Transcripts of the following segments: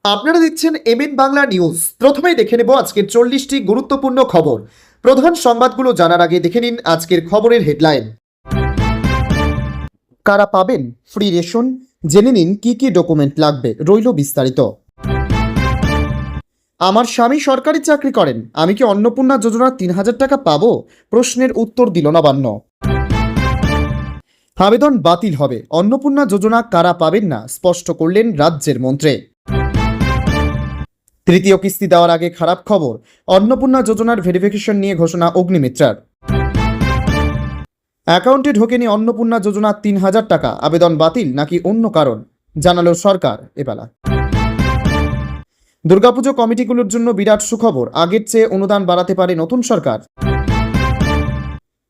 আপনারা দেখছেন MN Bangla news. প্রথমেই দেখে নেব আজকের 40টি গুরুত্বপূর্ণ খবর। প্রধান সংবাদগুলো জানার আগে দেখে নিন আজকের খবরের হেডলাইন। কারা পাবেন ফ্রি রেশন, জেনে নিন কি কি ডকুমেন্ট লাগবে, রইল বিস্তারিত। আমার স্বামী সরকারি চাকরি করেন, আমি কি অন্নপূর্ণা যোজনার 3000 টাকা পাবো? প্রশ্নের উত্তর দিল নবান্ন। আবেদন বাতিল হবে, অন্নপূর্ণা যোজনা কারা পাবেন না স্পষ্ট করলেন রাজ্যের মন্ত্রী। তৃতীয় কিস্তি দেওয়ার আগে খারাপ খবর, অন্নপূর্ণা যোজনার ভেরিফিকেশন নিয়ে ঘোষণা অগ্নিমিত্রার। অ্যাকাউন্টে ঢোকেনি অন্নপূর্ণা যোজনা 3000 টাকা, আবেদন বাতিল নাকি অন্য কারণ, জানালো সরকার এবেলা। দুর্গাপুজো কমিটিগুলোর জন্য বিরাট সুখবর, আগের চেয়ে অনুদান বাড়াতে পারে নতুন সরকার।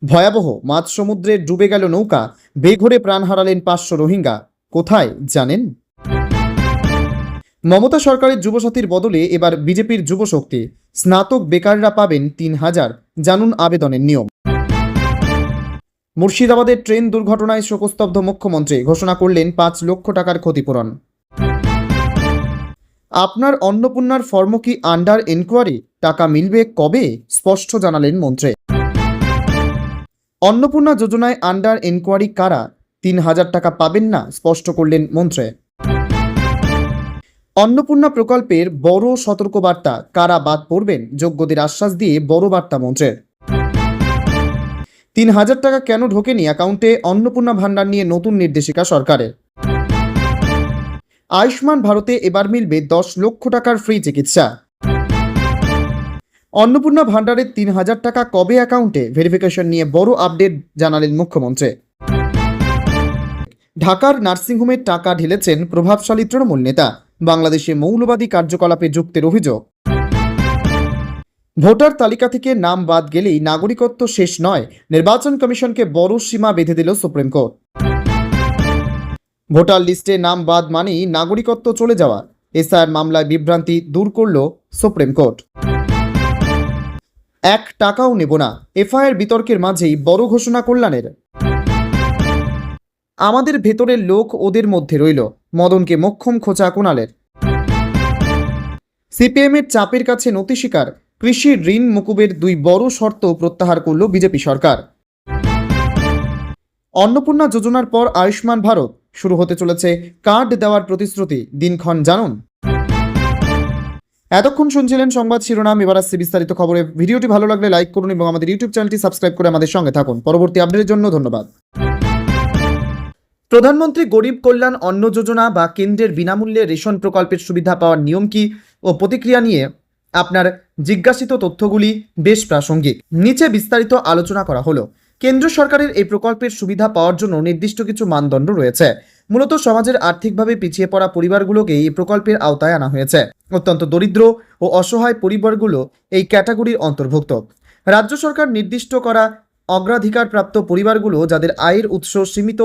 ভয়াবহ, মাঝ সমুদ্রে ডুবে গেল নৌকা, বেঘোরে প্রাণ হারালেন 500 রোহিঙ্গা। কোথায় জানেন? মমতা সরকারের যুবসাথীর বদলে এবার বিজেপির যুবশক্তি, স্নাতক বেকাররা পাবেন 3000, জানুন আবেদনের নিয়ম। মুর্শিদাবাদের ট্রেন দুর্ঘটনায় শোকস্তব্ধ মুখ্যমন্ত্রী, ঘোষণা করলেন 5 লক্ষ টাকার ক্ষতিপূরণ। আপনার অন্নপূর্ণার ফর্ম কি আন্ডার এনকোয়ারি, টাকা মিলবে কবে, স্পষ্ট জানালেন মন্ত্রী। অন্নপূর্ণা যোজনায় আন্ডার এনকোয়ারি কারা 3000 টাকা পাবেন না, স্পষ্ট করলেন মন্ত্রী। অন্নপূর্ণা প্রকল্পের বড় সতর্কবার্তা, কারা বাদ পড়বেন, যোগ্যদের আশ্বাস দিয়ে বড় বার্তা মন্ত্রের। 3000 টাকা কেন ঢোকেনি অ্যাকাউন্টে, অন্নপূর্ণা ভান্ডার নিয়ে নতুন নির্দেশিকা সরকারের। আয়ুষ্মান ভারতে এবার মিলবে 10 লক্ষ টাকার ফ্রি চিকিৎসা। অন্নপূর্ণা ভান্ডারের 3000 টাকা কবে অ্যাকাউন্টে, ভেরিফিকেশন নিয়ে বড় আপডেট জানালেন মুখ্যমন্ত্রী। ঢাকার নার্সিংহোমের টাকা ঢেলেছেন প্রভাবশালী তৃণমূল নেতা, বাংলাদেশে মৌলবাদী কার্যকলাপে যুক্তের অভিযোগ। ভোটার তালিকা থেকে নাম বাদ গেলেই নাগরিকত্ব শেষ নয়, নির্বাচন কমিশনকে বড় সীমা বেঁধে দিল সুপ্রিম কোর্ট। ভোটার লিস্টে নাম বাদ মানেই নাগরিকত্ব চলে যাওয়া, এসআইআর মামলায় বিভ্রান্তি দূর করল সুপ্রিম কোর্ট। 1 টাকাও নেব না, এফআইআর বিতর্কের মাঝেই বড় ঘোষণা কল্যাণের। আমাদের ভেতরের লোক ওদের মধ্যে রইল, মদনকে মোক্ষম খোঁচা কুণালের। সিপিএমের চাপের কাছে নতি স্বীকার, কৃষি ঋণ মকুবের 2 বড় শর্ত প্রত্যাহার করল বিজেপি সরকার। অন্নপূর্ণা যোজনার পর আয়ুষ্মান ভারত, শুরু হতে চলেছে কার্ড দেওয়ার প্রতিশ্রুতি, দিনক্ষণ জানুন। এতক্ষণ শুনছিলেন সংবাদ শিরোনাম, এবার আসছে বিস্তারিত খবরে। ভিডিওটি ভালো লাগলে লাইক করুন এবং আমাদের ইউটিউব চ্যানেলটি সাবস্ক্রাইব করে আমাদের সঙ্গে থাকুন। পরবর্তী আপডেটের জন্য ধন্যবাদ। প্রধানমন্ত্রী গরিব কল্যাণ অন্ন যোজনা বা কেন্দ্রের বিনামূল্যে রেশন প্রকল্পের সুবিধা পাওয়ার নিয়ম কি ও প্রতিক্রিয়া নিয়ে আপনার জিজ্ঞাসিত তথ্যগুলি বেশ প্রাসঙ্গিক। নিচে বিস্তারিত আলোচনা করা হলো। কেন্দ্র সরকারের এই প্রকল্পের সুবিধা পাওয়ার জন্য নির্দিষ্ট কিছু মানদণ্ড রয়েছে। মূলত সমাজের আর্থিকভাবে পিছিয়ে পড়া পরিবারগুলোকে এই প্রকল্পের আওতায় আনা হয়েছে। অত্যন্ত দরিদ্র ও অসহায় পরিবারগুলো এই ক্যাটাগরির অন্তর্ভুক্ত। রাজ্য সরকার নির্দিষ্ট করা অগ্রাধিকারপ্রাপ্ত পরিবারগুলো, যাদের আয়ের উৎস সীমিত,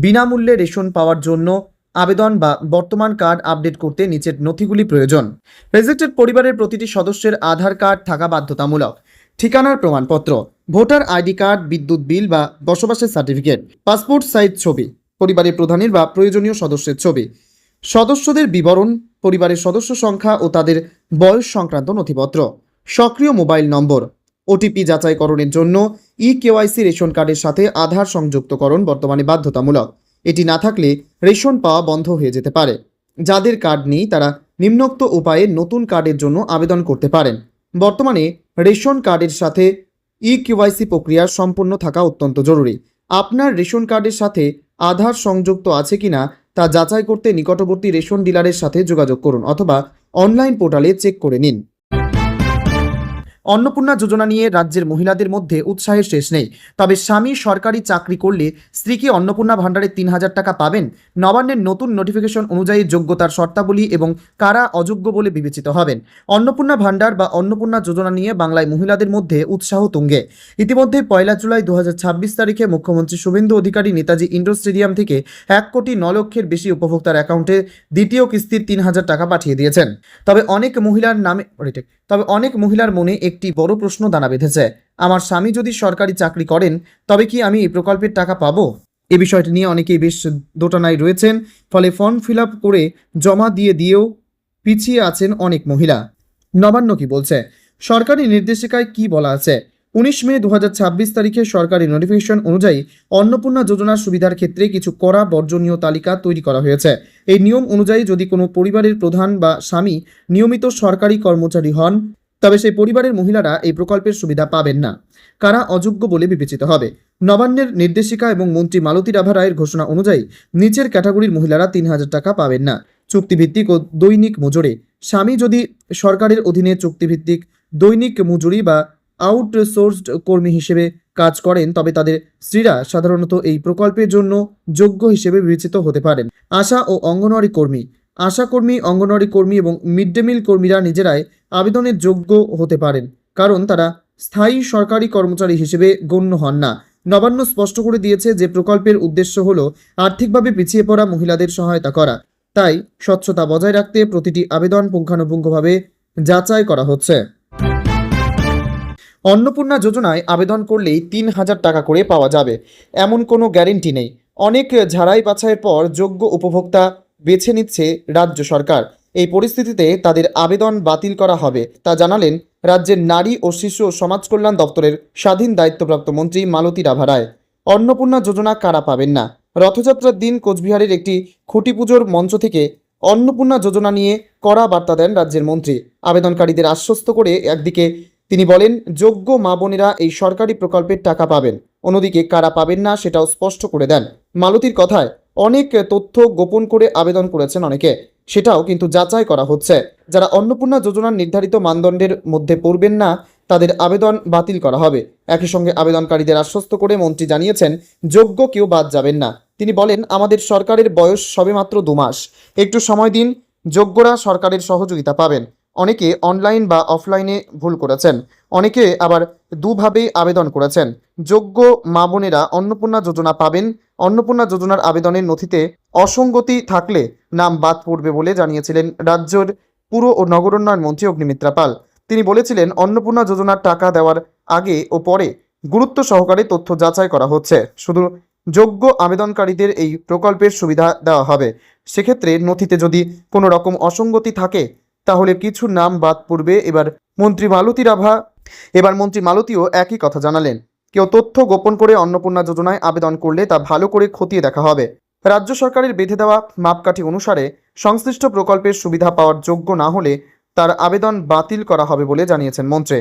বিনামূল্যে রেশন পাওয়ার জন্য আবেদন বা বর্তমান কার্ড আপডেট করতে নিচের নথিগুলি প্রয়োজন। রেজিস্টার্ড পরিবারের প্রতিটি সদস্যের আধার কার্ড থাকা বাধ্যতামূলক, ঠিকানার প্রমাণপত্র, ভোটার আইডি কার্ড, বিদ্যুৎ বিল বা বসবাসের সার্টিফিকেট, পাসপোর্ট সাইজ ছবি, পরিবারের প্রধানের বা প্রয়োজনীয় সদস্যের ছবি, সদস্যদের বিবরণ, পরিবারের সদস্য সংখ্যা ও তাদের বয়স সংক্রান্ত নথিপত্র, সক্রিয় মোবাইল নম্বর। ওটিপি যাচাইকরণের জন্য কেওয়াইসি রেশন কার্ডের সাথে আধার সংযুক্তকরণ বর্তমানে বাধ্যতামূলক। এটি না থাকলে রেশন পাওয়া বন্ধ হয়ে যেতে পারে। যাদের কার্ড নেই তারা নিম্নোক্ত উপায়ে নতুন কার্ডের জন্য আবেদন করতে পারেন। বর্তমানে রেশন কার্ডের সাথে কেওয়াইসি প্রক্রিয়া সম্পন্ন থাকা অত্যন্ত জরুরি। আপনার রেশন কার্ডের সাথে আধার সংযুক্ত আছে কিনা তা যাচাই করতে নিকটবর্তী রেশন ডিলারের সাথে যোগাযোগ করুন অথবা অনলাইন পোর্টালে চেক করে নিন। অন্নপূর্ণা যোজনা নিয়ে রাজ্যের মহিলাদের মধ্যে উৎসাহের শেষ নেই। তবে স্বামী সরকারি চাকরি করলে স্ত্রী কি অন্নপূর্ণা ভান্ডারে 3000 টাকা পাবেন? নবান্নের নতুন নোটিফিকেশন অনুযায়ী যোগ্যতার শর্তাবলী এবং কারা অযোগ্য বলে বিবেচিত হবেন। অন্নপূর্ণা ভান্ডার বা অন্নপূর্ণা যোজনা নিয়ে বাংলায় মহিলাদের মধ্যে উৎসাহ তুঙ্গে। ইতিমধ্যে 1 জুলাই 2026 তারিখে মুখ্যমন্ত্রী শুভেন্দু অধিকারী নেতাজি ইন্ডোর স্টেডিয়াম থেকে 1 কোটি 9 লক্ষের বেশি উপভোক্তার অ্যাকাউন্টে দ্বিতীয় কিস্তির 3000 টাকা পাঠিয়ে দিয়েছেন। তবে অনেক মহিলার মনে একটি বড় প্রশ্ন দানা বেঁধেছে। আমার স্বামী যদি সরকারি চাকরি করেন তবে কি আমি এই প্রকল্পের টাকা পাবো? এই বিষয়টি নিয়ে অনেকেই বেশ দোটানায় রয়েছেন। ফলে ফর্ম ফিল আপ করে জমা দিয়েও পিছিয়ে আছেন অনেক মহিলা। নবান্ন কি বলছে? সরকারি নির্দেশিকায় কি বলা আছে? 19 মে 2026 তারিখে সরকারি নোটিফিকেশন অনুযায়ী অন্নপূর্ণা যোজনার সুবিধার ক্ষেত্রে কিছু কড়া বর্জনীয় তালিকা তৈরি করা হয়েছে। এই নিয়ম অনুযায়ী যদি কোনো পরিবারের প্রধান বা স্বামী নিয়মিত সরকারি কর্মচারী হন, তবে সেই পরিবারের মহিলারা এই প্রকল্পের সুবিধা পাবেন না। কারা অযোগ্য বলে বিবেচিত হবে? নবান্নের নির্দেশিকা এবং মন্ত্রী মালতী রাভা রায়ের ঘোষণা অনুযায়ী নিচের ক্যাটাগরির মহিলারা 3,000 টাকা পাবেন না। চুক্তিভিত্তিক ও দৈনিক মজুরি। স্বামী যদি সরকারের অধীনে চুক্তিভিত্তিক দৈনিক মজুরি বা আউটসোর্সড কর্মী হিসেবে কাজ করেন, তবে তাদের স্ত্রীরা সাধারণত এই প্রকল্পের জন্য যোগ্য হিসেবে বিবেচিত হতে পারেন। আশা ও অঙ্গনওয়াড়ি কর্মী। আশা কর্মী, অঙ্গনওয়াড়ি কর্মী এবং মিড ডে মিল কর্মীরা নিজেরাই আবেদনের যোগ্য হতে পারেন, কারণ তারা স্থায়ী সরকারি কর্মচারী হিসেবে গণ্য হন না। নবান্ন স্পষ্ট করে দিয়েছে যে প্রকল্পের উদ্দেশ্য হল আর্থিকভাবে পিছিয়ে পড়া মহিলাদের সহায়তা করা। তাই স্বচ্ছতা বজায় রাখতে প্রতিটি আবেদন পুঙ্খানুপুঙ্খভাবে যাচাই করা হচ্ছে। অন্নপূর্ণা যোজনায় আবেদন করলেই 3,000 টাকা করে পাওয়া যাবে, এমন কোনো গ্যারেন্টি নেই। অনেক ঝাড়াই বাছাইয়ের পর যোগ্য উপভোক্তা বেছে নিচ্ছে রাজ্য সরকার। এই পরিস্থিতিতে তাদের আবেদন বাতিল করা হবে, তা জানালেন রাজ্যের নারী ও শিশু ও সমাজ কল্যাণ দপ্তরের স্বাধীন দায়িত্বপ্রাপ্ত মন্ত্রী মালতী রাভা রায়। অন্নপূর্ণা যোজনা কারা পাবেন না? রথযাত্রার দিন কোচবিহারের একটি খুঁটি পুজোর মঞ্চ থেকে অন্নপূর্ণা যোজনা নিয়ে কড়া বার্তা দেন রাজ্যের মন্ত্রী। আবেদনকারীদের আশ্বস্ত করে একদিকে তিনি বলেন যোগ্য মা বোনেরা এই সরকারি প্রকল্পের টাকা পাবেন, অন্যদিকে কারা পাবেন না সেটাও স্পষ্ট করে দেন। মালতীর কথায় অনেক তথ্য গোপন করে আবেদন করেছেন অনেকে, সেটাও কিন্তু যাচাই করা হচ্ছে। যারা অন্নপূর্ণা যোজনার নির্ধারিত মানদণ্ডের মধ্যে পড়বেন না, তাদের আবেদন বাতিল করা হবে। একই সঙ্গে আবেদনকারীদের আশ্বস্ত করে মন্ত্রী জানিয়েছেন যোগ্য কেউ বাদ যাবেন না। তিনি বলেন আমাদের সরকারের বয়স সবেমাত্র 2 মাস, একটু সময় দিন, যোগ্যরা সরকারের সহযোগিতা পাবেন। অনেকে অনলাইন বা অফলাইনে ভুল করেছেন, অনেকে আবার দুভাবেই আবেদন করেছেন। যোগ্য মা বোনেরা অন্নপূর্ণা যোজনা পাবেন। অন্নপূর্ণা যোজনার আবেদনের নথিতে অসঙ্গতি থাকলে নাম বাদ পড়বে বলে জানিয়েছিলেন রাজ্যের পুর ও নগরোন্নয়ন মন্ত্রী অগ্নিমিত্রা পাল। তিনি বলেছিলেন অন্নপূর্ণা যোজনার টাকা দেওয়ার আগে ও পরে গুরুত্ব সহকারে তথ্য যাচাই করা হচ্ছে। শুধু যোগ্য আবেদনকারীদের এই প্রকল্পের সুবিধা দেওয়া হবে। সেক্ষেত্রে নথিতে যদি কোনো রকম অসঙ্গতি থাকে তাহলে কিছু নাম বাদ পড়বে। মন্ত্রী মালতীও একই কথা জানালেন। কেউ তথ্য গোপন করে অন্নপূর্ণা যোজনায় আবেদন করলে তা ভালো করে খতিয়ে দেখা হবে। রাজ্য সরকারের বেঁধে দেওয়া মাপকাঠি অনুসারে সংশ্লিষ্ট প্রকল্পের সুবিধা পাওয়ার যোগ্য না হলে তার আবেদন বাতিল করা হবে বলে জানিয়েছেন মন্ত্রী।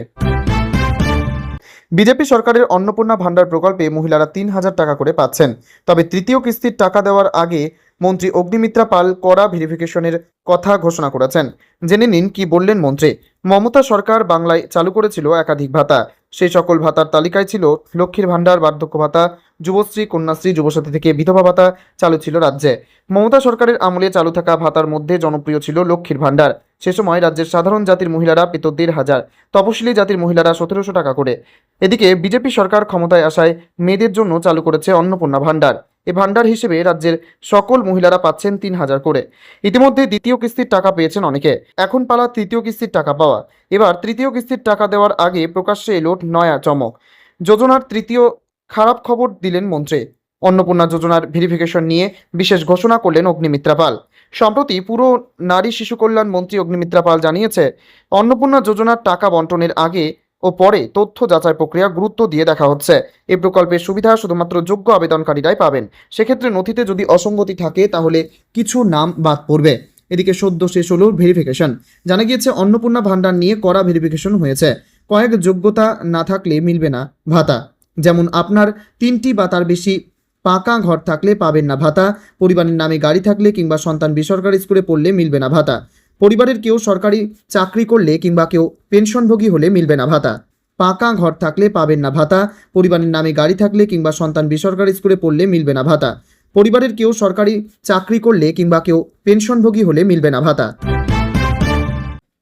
বিজেপি সরকারের অন্নপূর্ণা ভান্ডার প্রকল্পে মহিলারা 3,000 টাকা করে পাচ্ছেন, তবে তৃতীয় কিস্তির টাকা দেওয়ার আগে মন্ত্রী অগ্নিমিত্রা পাল কড়া ভেরিফিকেশনের কথা ঘোষণা করেছেন। জেনে নিন কি বললেন মন্ত্রী। মমতা সরকার বাংলায় চালু করেছিল একাধিক ভাতা। সেই সকল ভাতার তালিকায় ছিল লক্ষ্মীর ভান্ডার, বার্ধক্য ভাতা, যুবশ্রী, কন্যাশ্রী, যুবসাথী থেকে বিধবা ভাতা চালু ছিল রাজ্যে। মমতা সরকারের আমলে চালু থাকা ভাতার মধ্যে জনপ্রিয় ছিল লক্ষ্মীর ভান্ডার। সে সময় রাজ্যের সাধারণ জাতির মহিলারা পেত 1,500, তপশিলি জাতির মহিলারা 1,700 টাকা করে। এদিকে বিজেপি সরকার ক্ষমতায় আসায় মেয়েদের জন্য চালু করেছে অন্নপূর্ণা ভান্ডার। এই ভান্ডার হিসেবে রাজ্যের সকল মহিলারা পাচ্ছেন 3,000 করে। ইতিমধ্যে দ্বিতীয় কিস্তির টাকা পেয়েছেন অনেকে, এখন পালা তৃতীয় কিস্তির টাকা পাওয়া। এবার তৃতীয় কিস্তির টাকা দেওয়ার আগে প্রকাশ্যে এলো নয়া চমক। যোজনার তৃতীয় খারাপ খবর দিলেন মন্ত্রী। অন্নপূর্ণা যোজনার ভেরিফিকেশন নিয়ে বিশেষ ঘোষণা করলেন অগ্নিমিত্রা পাল। সম্প্রতি পুরো নারী শিশু কল্যাণ মন্ত্রী অগ্নিমিত্রা পাল জানিয়েছে অন্নপূর্ণা যোজনার টাকা বন্টনের আগে ও পরে তথ্য যাচাই প্রক্রিয়া গুরুত্ব দিয়ে দেখা হচ্ছে। এই প্রকল্পের সুবিধা শুধুমাত্র যোগ্য আবেদনকারীরাই পাবেন। সেক্ষেত্রে নথিতে যদি অসঙ্গতি থাকে তাহলে কিছু নাম বাদ পড়বে। এদিকে সদ্য শেষ হলো ভেরিফিকেশন। জানা গিয়েছে অন্নপূর্ণা ভান্ডার নিয়ে কড়া ভেরিফিকেশন হয়েছে। কয়েক যোগ্যতা না থাকলে মিলবে না ভাতা। যেমন আপনার 3টি বা তার বেশি পাকা ঘর থাকলে পাবেন না ভাতা। পরিবারের নামে গাড়ি থাকলে কিংবা সন্তান বেসরকারি স্কুলে পড়লে মিলবে না ভাতা। পরিবারের কেউ সরকারি চাকরি করলে কিংবা কেউ পেনশনভোগী হলে মিলবে না ভাতা। পাকা ঘর থাকলে পাবেন না ভাতা। পরিবারের নামে গাড়ি থাকলে কিংবা সন্তান বেসরকারি স্কুলে পড়লে মিলবে না ভাতা। পরিবারের কেউ সরকারি চাকরি করলে কিংবা কেউ পেনশনভোগী হলে মিলবে না ভাতা।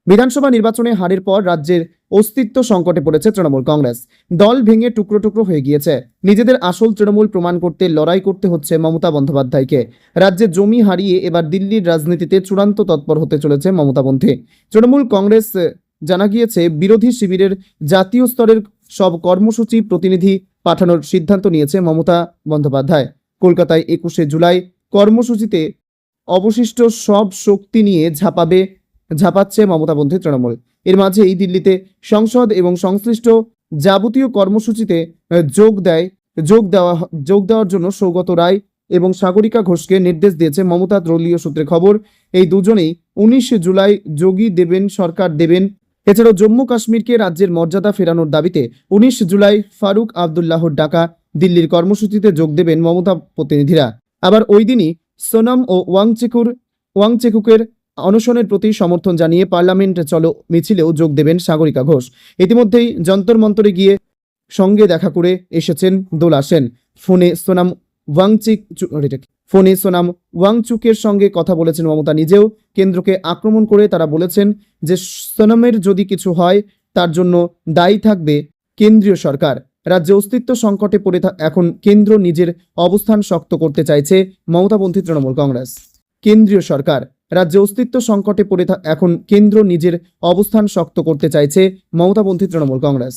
বিধানসভা নির্বাচনে হারের পর রাজ্যের অস্তিত্ব সংকটে পড়েছে তৃণমূল কংগ্রেস। দল ভেঙে টুকরো টুকরো হয়ে গিয়েছে। নিজেদের আসল তৃণমূল প্রমাণ করতে লড়াই করতে হচ্ছে মমতা বন্দ্যোপাধ্যায়কে। রাজ্যে জমি হারিয়ে এবার দিল্লির রাজনীতিতে চূড়ান্ত তৎপর হতে চলেছে মমতাপন্থী তৃণমূল কংগ্রেস। জানা গিয়েছে বিরোধী শিবিরের জাতীয় স্তরের সব কর্মসূচি প্রতিনিধি পাঠানোর সিদ্ধান্ত নিয়েছে মমতা বন্দ্যোপাধ্যায়। কলকাতায় 21শে জুলাই কর্মসূচিতে অবশিষ্ট সব শক্তি নিয়ে ঝাঁপাবে ঝাঁপাচ্ছে মমতাবন্ধী তৃণমূল। এর মাঝেই দিল্লিতে সংসদ এবং সংশ্লিষ্ট যাবতীয় কর্মসূচিতে যোগ দেওয়ার জন্য সৌগত রায় এবং সাগরিকা ঘোষকে নির্দেশ দিয়েছে মমতা। দলীয় সূত্রে খবর, এই দুজনেই 19 জুলাই যোগী দেবেন সরকার দেবেন। এছাড়াও জম্মু কাশ্মীরকে রাজ্যের মর্যাদা ফেরানোর দাবিতে 19 জুলাই ফারুক আবদুল্লাহর ডাকা দিল্লির কর্মসূচিতে যোগ দেবেন মমতা প্রতিনিধিরা। আবার ওই দিনই সোনাম ও ওয়াংচেকুকের অনশনের প্রতি সমর্থন জানিয়ে পার্লামেন্ট চলো মিছিলেও যোগ দেবেন সাগরিকা ঘোষ। ইতিমধ্যেই যন্তর মন্তরে গিয়ে সঙ্গে দেখা করে এসেছেন দোলা সেন। ফোনে সোনাম ওয়াংচুকের সঙ্গে কথা বলেছেন মমতা নিজেও। কেন্দ্রকে আক্রমণ করে তারা বলেছেন যে সোনামের যদি কিছু হয় তার জন্য দায়ী থাকবে কেন্দ্রীয় সরকার। রাজ্যে অস্তিত্ব সংকটে পড়ে এখন কেন্দ্র নিজের অবস্থান শক্ত করতে চাইছে মমতাপন্থী তৃণমূল কংগ্রেস। কেন্দ্রীয় সরকার রাজ্যে অস্তিত্ব সংকটে পড়ে এখন কেন্দ্র নিজের অবস্থান শক্ত করতে চাইছে মমতাপন্থী তৃণমূল কংগ্রেস।